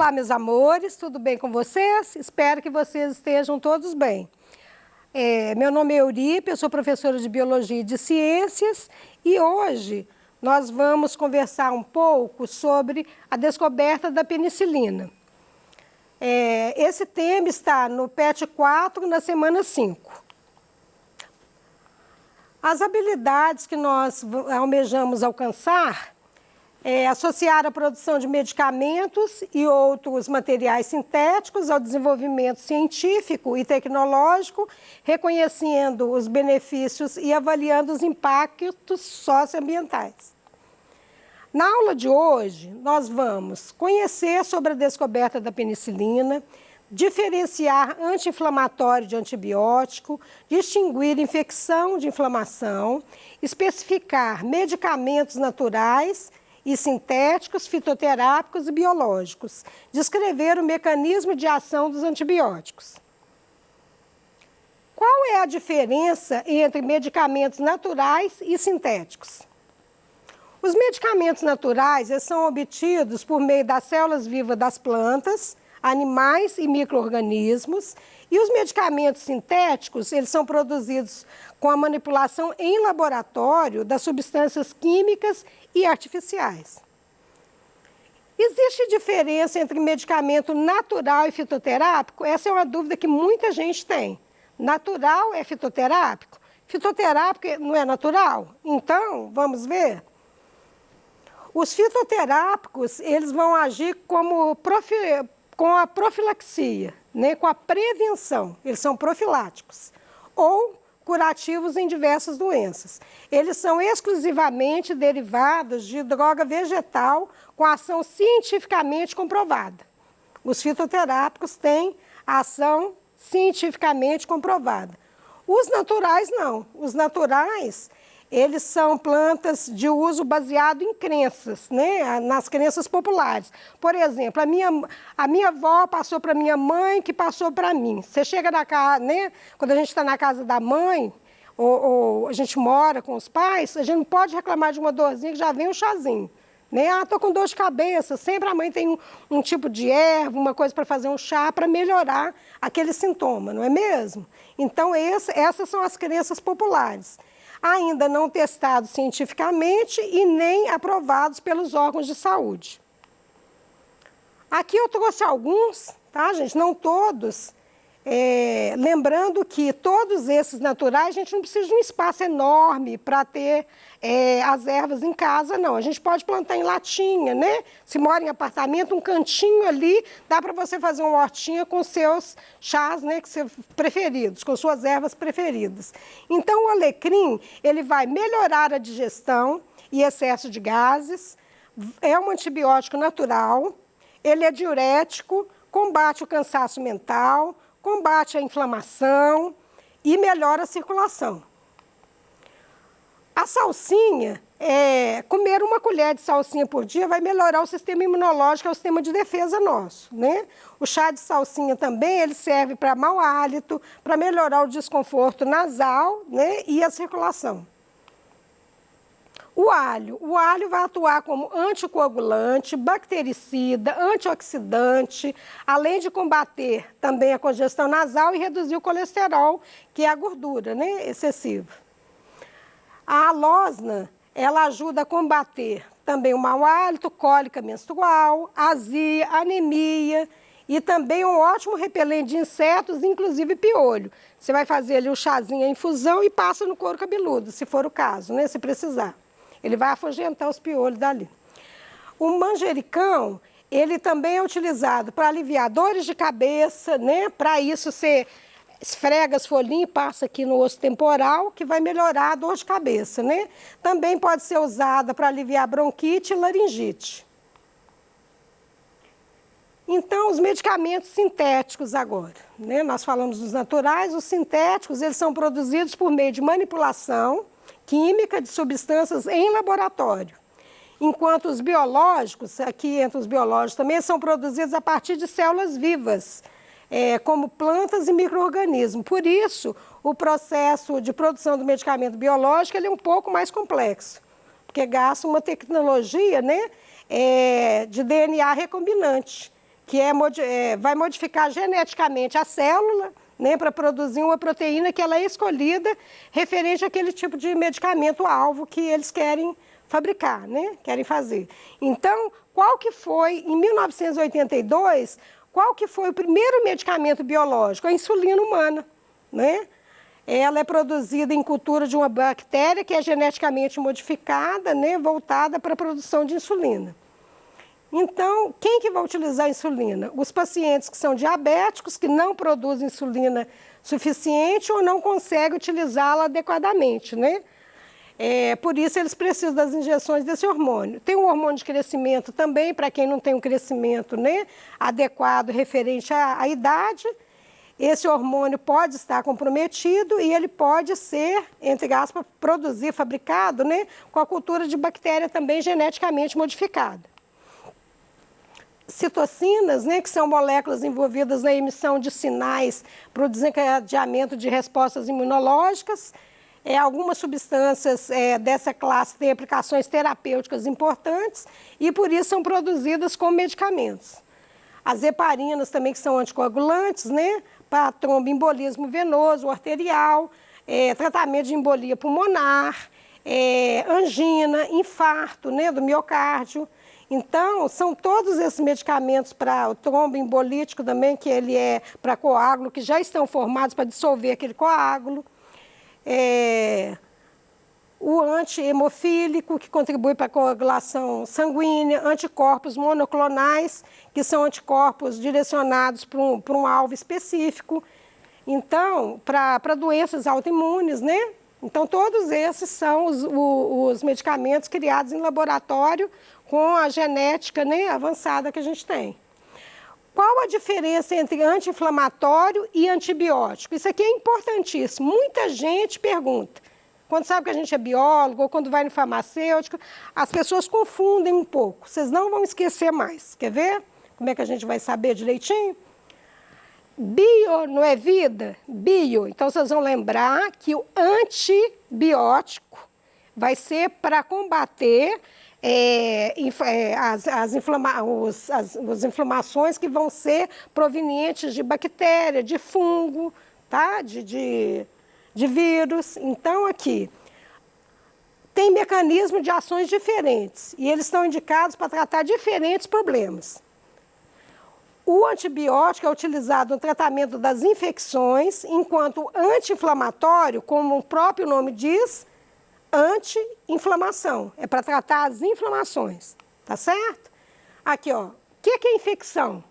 Olá, meus amores, tudo bem com vocês? Espero que vocês estejam todos bem. Meu nome é Eurípides, eu sou professora de Biologia e de Ciências e hoje nós vamos conversar um pouco sobre a descoberta da penicilina. Esse tema está no PET 4, na semana 5. As habilidades que nós almejamos alcançar associar a produção de medicamentos e outros materiais sintéticos ao desenvolvimento científico e tecnológico, reconhecendo os benefícios e avaliando os impactos socioambientais. Na aula de hoje, nós vamos conhecer sobre a descoberta da penicilina, diferenciar anti-inflamatório de antibiótico, distinguir infecção de inflamação, especificar medicamentos naturais e sintéticos, fitoterápicos e biológicos, descrever o mecanismo de ação dos antibióticos. Qual é a diferença entre medicamentos naturais e sintéticos? Os medicamentos naturais são obtidos por meio das células vivas das plantas, animais e micro-organismos, e os medicamentos sintéticos, eles são produzidos com a manipulação em laboratório das substâncias químicas e artificiais. Existe diferença entre medicamento natural e fitoterápico? Essa é uma dúvida que muita gente tem. Natural é fitoterápico? Fitoterápico não é natural? Então, vamos ver. Os fitoterápicos, eles vão agir com a profilaxia, né, com a prevenção, eles são profiláticos, ou curativos em diversas doenças. Eles são exclusivamente derivados de droga vegetal com ação cientificamente comprovada. Os fitoterápicos têm ação cientificamente comprovada. Os naturais não. Os naturais, eles são plantas de uso baseado em crenças, né? Nas crenças populares. Por exemplo, a minha avó passou para minha mãe, que passou para mim. Você chega na casa, né? Quando a gente está na casa da mãe, ou a gente mora com os pais, a gente não pode reclamar de uma dorzinha que já vem um chazinho. Né? Ah, estou com dor de cabeça. Sempre a mãe tem um tipo de erva, uma coisa para fazer um chá para melhorar aquele sintoma, não é mesmo? Então, essas são as crenças populares, ainda não testados cientificamente e nem aprovados pelos órgãos de saúde. Aqui eu trouxe alguns, tá, gente? Não todos. Lembrando que todos esses naturais, a gente não precisa de um espaço enorme para ter as ervas em casa, não. A gente pode plantar em latinha, né? Se mora em apartamento, um cantinho ali, dá para você fazer uma hortinha com seus chás, né, preferidos, com suas ervas preferidas. Então, o alecrim, ele vai melhorar a digestão e excesso de gases, é um antibiótico natural, ele é diurético, combate o cansaço mental, combate a inflamação e melhora a circulação. A salsinha, comer uma colher de salsinha por dia vai melhorar o sistema imunológico, é o sistema de defesa nosso, né? O chá de salsinha também, ele serve para mau hálito, para melhorar o desconforto nasal, né? E a circulação. O alho vai atuar como anticoagulante, bactericida, antioxidante, além de combater também a congestão nasal e reduzir o colesterol, que é a gordura, né, excessiva. A alosna, ela ajuda a combater também o mau hálito, cólica menstrual, azia, anemia e também um ótimo repelente de insetos, inclusive piolho. Você vai fazer ali o chazinho, a infusão e passa no couro cabeludo, se for o caso, né, se precisar. Ele vai afugentar os piolhos dali. O manjericão, ele também é utilizado para aliviar dores de cabeça, né? Para isso você esfrega as folhinhas e passa aqui no osso temporal, que vai melhorar a dor de cabeça, né? Também pode ser usada para aliviar bronquite e laringite. Então, os medicamentos sintéticos agora, né? Nós falamos dos naturais, os sintéticos, eles são produzidos por meio de manipulação química de substâncias em laboratório, enquanto os biológicos, aqui entre os biológicos também, são produzidos a partir de células vivas, como plantas e micro-organismos. Por isso, o processo de produção do medicamento biológico ele é um pouco mais complexo, porque gasta uma tecnologia, né, de DNA recombinante, que vai modificar geneticamente a célula, né, para produzir uma proteína que ela é escolhida referente àquele tipo de medicamento-alvo que eles querem fabricar, né, querem fazer. Então, qual que foi, em 1982, qual que foi o primeiro medicamento biológico? A insulina humana, né? Ela é produzida em cultura de uma bactéria que é geneticamente modificada, né, voltada para a produção de insulina. Então, quem que vai utilizar a insulina? Os pacientes que são diabéticos, que não produzem insulina suficiente ou não conseguem utilizá-la adequadamente, né? Por isso, eles precisam das injeções desse hormônio. Tem um hormônio de crescimento também, para quem não tem um crescimento, né, adequado referente à idade. Esse hormônio pode estar comprometido e ele pode ser, entre aspas, fabricado, né, com a cultura de bactéria também geneticamente modificada. Citocinas, né, que são moléculas envolvidas na emissão de sinais para o desencadeamento de respostas imunológicas. Algumas substâncias dessa classe têm aplicações terapêuticas importantes e, por isso, são produzidas como medicamentos. As heparinas também, que são anticoagulantes, né, para tromboembolismo venoso, arterial, tratamento de embolia pulmonar, angina, infarto, né, do miocárdio. Então, são todos esses medicamentos para o tromboembolítico também, que ele é para coágulo, que já estão formados para dissolver aquele coágulo. O anti-hemofílico, que contribui para a coagulação sanguínea, anticorpos monoclonais, que são anticorpos direcionados para um alvo específico. Então, para doenças autoimunes, né? Então, todos esses são os medicamentos criados em laboratório com a genética, né, avançada que a gente tem. Qual a diferença entre anti-inflamatório e antibiótico? Isso aqui é importantíssimo. Muita gente pergunta. Quando sabe que a gente é biólogo ou quando vai no farmacêutico, as pessoas confundem um pouco. Vocês não vão esquecer mais. Quer ver? Como é que a gente vai saber direitinho? Bio não é vida? Bio. Então, vocês vão lembrar que o antibiótico vai ser para combater as inflamações que vão ser provenientes de bactéria, de fungo, tá? de vírus. Então, aqui, tem mecanismos de ações diferentes e eles estão indicados para tratar diferentes problemas. O antibiótico é utilizado no tratamento das infecções, enquanto o anti-inflamatório, como o próprio nome diz, anti-inflamação. É para tratar as inflamações, tá certo? Aqui, ó, o que é infecção?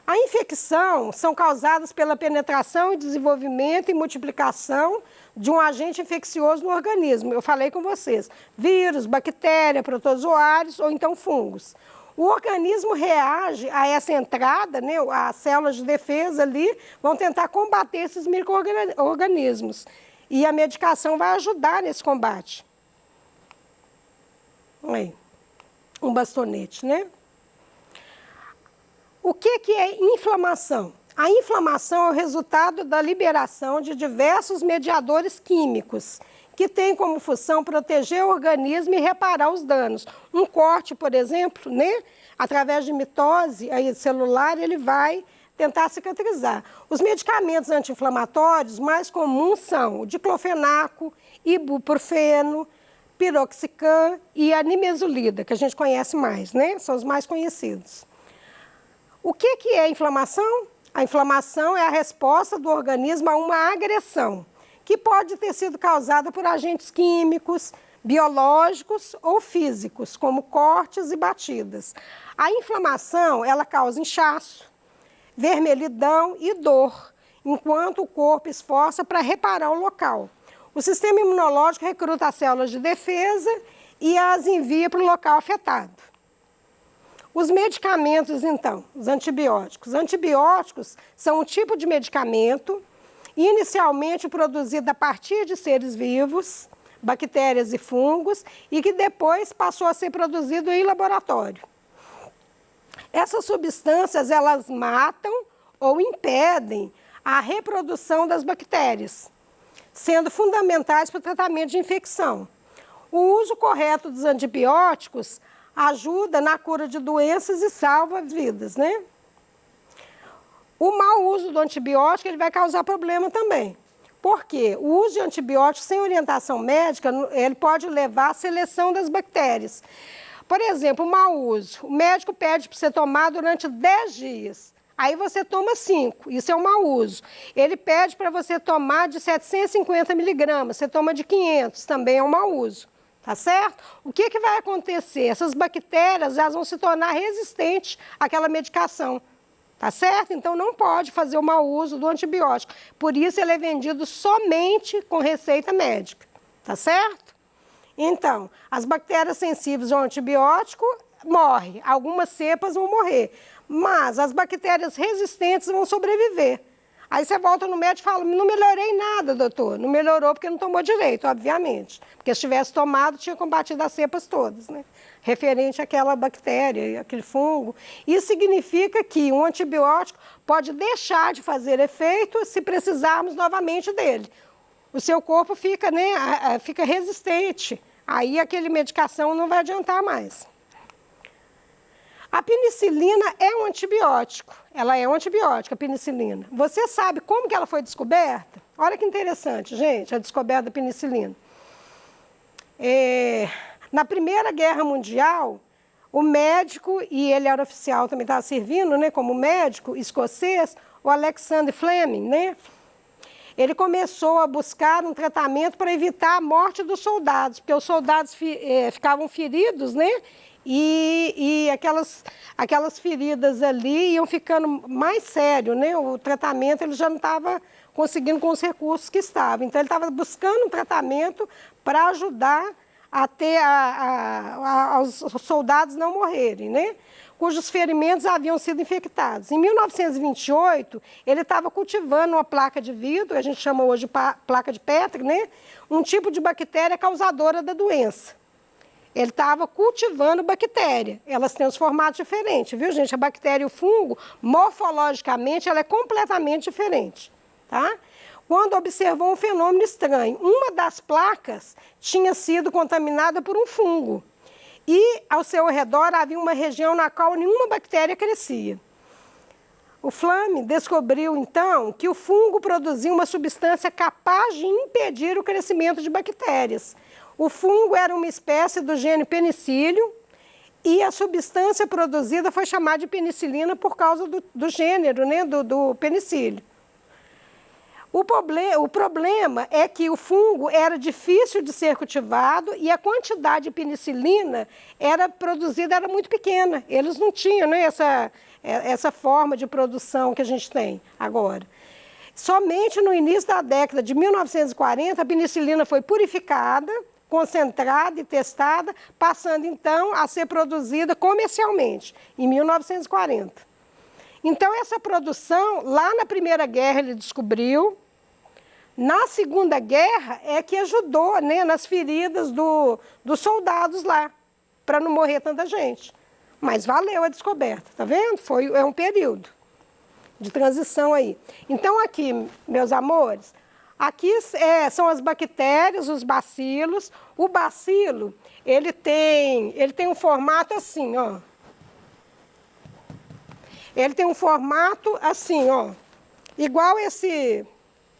A infecção são causadas pela penetração, desenvolvimento e multiplicação de um agente infeccioso no organismo. Eu falei com vocês, vírus, bactéria, protozoários ou então fungos. O organismo reage a essa entrada, né, as células de defesa ali vão tentar combater esses micro-organismos. E a medicação vai ajudar nesse combate. Aí, um bastonete, né? O que é inflamação? A inflamação é o resultado da liberação de diversos mediadores químicos, que têm como função proteger o organismo e reparar os danos. Um corte, por exemplo, né, através de mitose aí, celular, ele vai tentar cicatrizar. Os medicamentos anti-inflamatórios mais comuns são o diclofenaco, ibuprofeno, piroxicam e a nimesulida, que a gente conhece mais, né? São os mais conhecidos. O que é a inflamação? A inflamação é a resposta do organismo a uma agressão, que pode ter sido causada por agentes químicos, biológicos ou físicos, como cortes e batidas. A inflamação, ela causa inchaço, vermelhidão e dor, enquanto o corpo esforça para reparar o local. O sistema imunológico recruta as células de defesa e as envia para o local afetado. Os medicamentos, então, os antibióticos. Os antibióticos são um tipo de medicamento inicialmente produzido a partir de seres vivos, bactérias e fungos, e que depois passou a ser produzido em laboratório. Essas substâncias, elas matam ou impedem a reprodução das bactérias, sendo fundamentais para o tratamento de infecção. O uso correto dos antibióticos ajuda na cura de doenças e salva vidas, né? O mau uso do antibiótico ele vai causar problema também. Por quê? O uso de antibióticos sem orientação médica, ele pode levar à seleção das bactérias. Por exemplo, o mau uso. O médico pede para você tomar durante 10 dias. Aí você toma 5, isso é um mau uso. Ele pede para você tomar de 750 miligramas, você toma de 500, também é um mau uso. Tá certo? O que vai acontecer? Essas bactérias elas vão se tornar resistentes àquela medicação. Tá certo? Então não pode fazer o mau uso do antibiótico. Por isso ele é vendido somente com receita médica. Tá certo? Então, as bactérias sensíveis ao antibiótico morrem. Algumas cepas vão morrer. Mas as bactérias resistentes vão sobreviver. Aí você volta no médico e fala, não melhorei nada, doutor. Não melhorou porque não tomou direito, obviamente. Porque se tivesse tomado, tinha combatido as cepas todas, né? Referente àquela bactéria, aquele fungo. Isso significa que um antibiótico pode deixar de fazer efeito se precisarmos novamente dele. O seu corpo fica, né, fica resistente. Aí aquele medicação não vai adiantar mais. A penicilina é um antibiótico. Ela é um antibiótico, a penicilina. Você sabe como que ela foi descoberta? Olha que interessante, gente, a descoberta da penicilina. Na Primeira Guerra Mundial, o médico, e ele era oficial, também estava servindo, né, como médico escocês, o Alexander Fleming, né? Ele começou a buscar um tratamento para evitar a morte dos soldados, porque os soldados ficavam feridos, né? E aquelas feridas ali iam ficando mais sério, né? O tratamento ele já não estava conseguindo com os recursos que estavam. Então ele estava buscando um tratamento para ajudar a ter os soldados não morrerem, né? Cujos ferimentos haviam sido infectados. Em 1928, ele estava cultivando uma placa de vidro, a gente chama hoje de placa de Petri, né? Um tipo de bactéria causadora da doença. Ele estava cultivando bactéria. Elas têm os formatos diferentes, viu, gente? A bactéria e o fungo, morfologicamente, ela é completamente diferente, tá? Quando observou um fenômeno estranho, uma das placas tinha sido contaminada por um fungo. E ao seu redor havia uma região na qual nenhuma bactéria crescia. O Fleming descobriu, então, que o fungo produzia uma substância capaz de impedir o crescimento de bactérias. O fungo era uma espécie do gênero penicílio e a substância produzida foi chamada de penicilina por causa do gênero, né, do penicílio. O problema é que o fungo era difícil de ser cultivado e a quantidade de penicilina produzida era muito pequena. Eles não tinham, né, essa forma de produção que a gente tem agora. Somente no início da década de 1940, a penicilina foi purificada, concentrada e testada, passando então a ser produzida comercialmente, em 1940. Então, essa produção, lá na Primeira Guerra ele descobriu, na Segunda Guerra é que ajudou, né, nas feridas dos soldados lá, para não morrer tanta gente. Mas valeu a descoberta, tá vendo? É um período de transição aí. Então, aqui, meus amores, aqui são as bactérias, os bacilos. O bacilo, ele tem um formato assim, ó. Ele tem um formato assim, ó, igual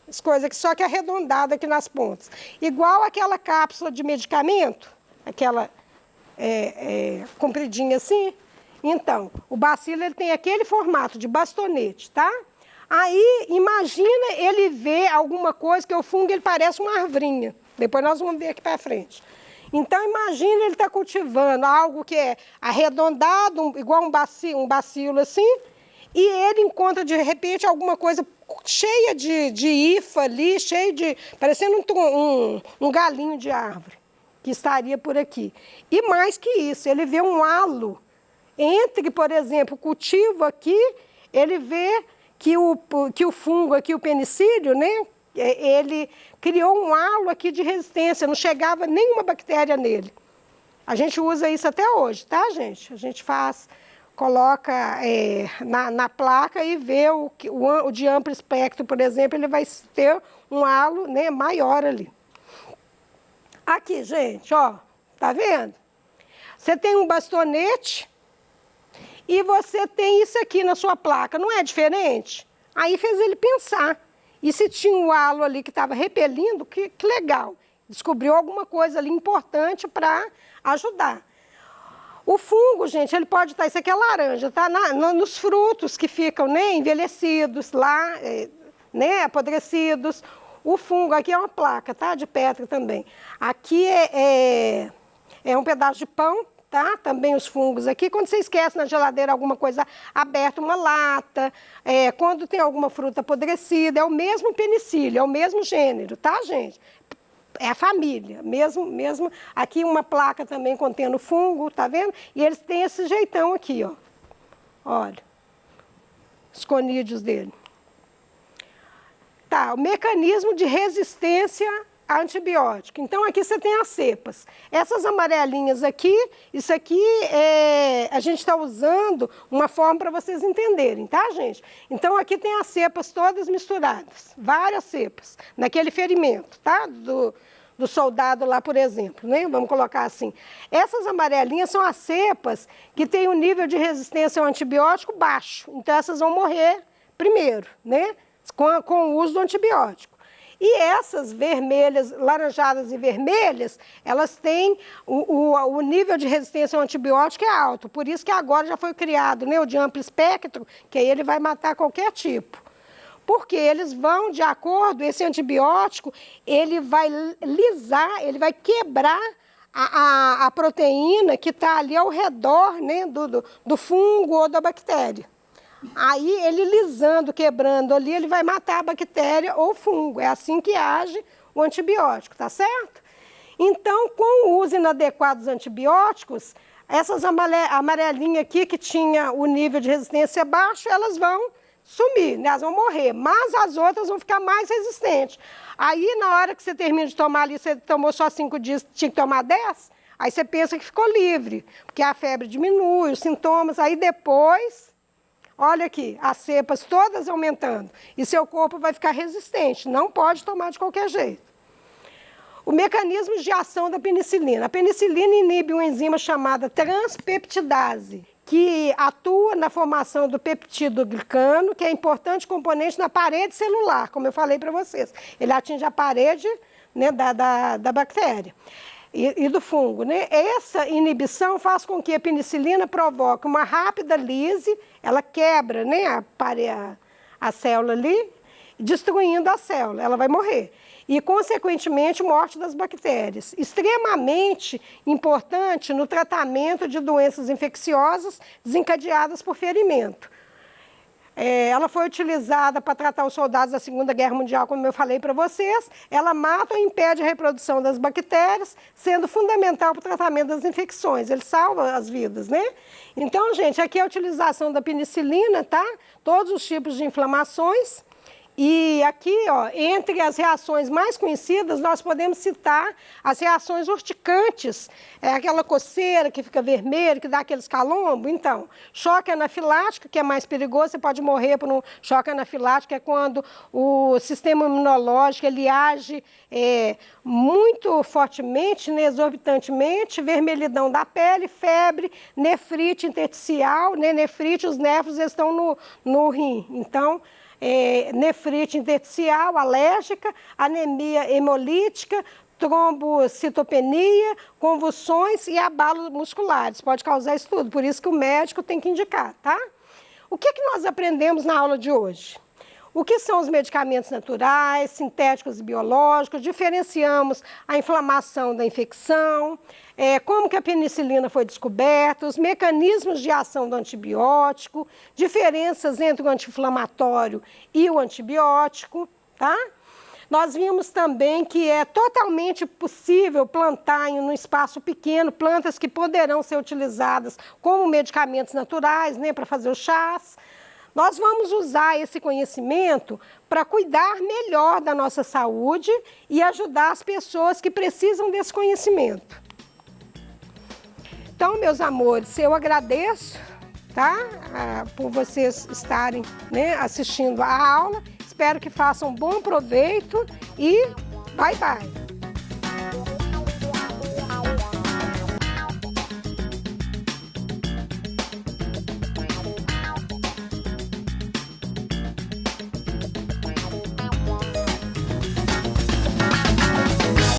as coisas aqui, só que arredondado aqui nas pontas. Igual aquela cápsula de medicamento, aquela compridinha assim. Então, o bacilo ele tem aquele formato de bastonete, tá? Aí, imagina ele ver alguma coisa, que o fungo ele parece uma arvrinha. Depois nós vamos ver aqui para frente. Então, imagina ele está cultivando algo que é arredondado, igual um bacilo assim, e ele encontra, de repente, alguma coisa cheia de hifa ali, parecendo um galinho de árvore, que estaria por aqui. E mais que isso, ele vê um halo entre, por exemplo, o cultivo aqui, ele vê que o fungo aqui, o penicílio, né? Ele criou um halo aqui de resistência, não chegava nenhuma bactéria nele. A gente usa isso até hoje, tá, gente? A gente coloca na placa e vê o de amplo espectro, por exemplo, ele vai ter um halo, né, maior ali. Aqui, gente, ó, tá vendo? Você tem um bastonete e você tem isso aqui na sua placa, não é diferente? Aí fez ele pensar. E se tinha um halo ali que estava repelindo, que legal. Descobriu alguma coisa ali importante para ajudar. O fungo, gente, ele pode estar, isso aqui é laranja, tá? Nos frutos que ficam, né, envelhecidos lá, né, apodrecidos. O fungo aqui é uma placa, tá? De Petri também. Aqui é um pedaço de pão, tá? Também os fungos aqui. Quando você esquece na geladeira alguma coisa aberta, uma lata, quando tem alguma fruta apodrecida, é o mesmo penicílio, é o mesmo gênero, tá, gente? É a família, mesmo. Aqui uma placa também contendo fungo, tá vendo? E eles têm esse jeitão aqui, ó. Olha, os conídeos dele. Tá, o mecanismo de resistência a antibiótico. Então, aqui você tem as cepas. Essas amarelinhas aqui, isso aqui a gente está usando uma forma para vocês entenderem, tá, gente? Então, aqui tem as cepas todas misturadas, várias cepas, naquele ferimento, tá? Do soldado lá, por exemplo, né? Vamos colocar assim. Essas amarelinhas são as cepas que têm um nível de resistência ao antibiótico baixo. Então, essas vão morrer primeiro, né? Com o uso do antibiótico. E essas vermelhas, laranjadas e vermelhas, elas têm o nível de resistência ao antibiótico é alto. Por isso que agora já foi criado, né, o de amplo espectro, que aí ele vai matar qualquer tipo. Porque eles vão, de acordo, esse antibiótico, ele vai lisar, ele vai quebrar a proteína que está ali ao redor, né, do fungo ou da bactéria. Aí, ele lisando, quebrando ali, ele vai matar a bactéria ou fungo. É assim que age o antibiótico, tá certo? Então, com o uso inadequado dos antibióticos, essas amarelinhas aqui, que tinha o nível de resistência baixo, elas vão sumir, né? Elas vão morrer, mas as outras vão ficar mais resistentes. Aí, na hora que você termina de tomar ali, você tomou só 5 dias, tinha que tomar 10, aí você pensa que ficou livre, porque a febre diminui, os sintomas, aí depois... Olha aqui, as cepas todas aumentando e seu corpo vai ficar resistente, não pode tomar de qualquer jeito. O mecanismo de ação da penicilina. A penicilina inibe uma enzima chamada transpeptidase, que atua na formação do peptídeo glicano, que é importante componente na parede celular, como eu falei para vocês. Ele atinge a parede, né, da bactéria. E do fungo, né? Essa inibição faz com que a penicilina provoque uma rápida lise, ela quebra, né, a célula ali, destruindo a célula, ela vai morrer. E, consequentemente, morte das bactérias. Extremamente importante no tratamento de doenças infecciosas desencadeadas por ferimento. Ela foi utilizada para tratar os soldados da Segunda Guerra Mundial, como eu falei para vocês. Ela mata ou impede a reprodução das bactérias, sendo fundamental para o tratamento das infecções. Ele salva as vidas, né? Então, gente, aqui é a utilização da penicilina, tá? Todos os tipos de inflamações. E aqui, ó, entre as reações mais conhecidas, nós podemos citar as reações urticantes, aquela coceira que fica vermelha, que dá aqueles calombos. Então, choque anafilático, que é mais perigoso, você pode morrer por um choque anafilático, é quando o sistema imunológico ele age muito fortemente, né, exorbitantemente, vermelhidão da pele, febre, nefrite intersticial, né, nefrite, os nervos estão no rim. Então, nefrite intersticial, alérgica, anemia hemolítica, trombocitopenia, convulsões e abalos musculares. Pode causar isso tudo, por isso que o médico tem que indicar, tá? O que nós aprendemos na aula de hoje? O que são os medicamentos naturais, sintéticos e biológicos, diferenciamos a inflamação da infecção, como que a penicilina foi descoberta, os mecanismos de ação do antibiótico, diferenças entre o anti-inflamatório e o antibiótico, tá? Nós vimos também que é totalmente possível plantar em um espaço pequeno plantas que poderão ser utilizadas como medicamentos naturais, né, para fazer os chás. Nós vamos usar esse conhecimento para cuidar melhor da nossa saúde e ajudar as pessoas que precisam desse conhecimento. Então, meus amores, eu agradeço, tá? Por vocês estarem, né, assistindo a aula. Espero que façam bom proveito e bye, bye!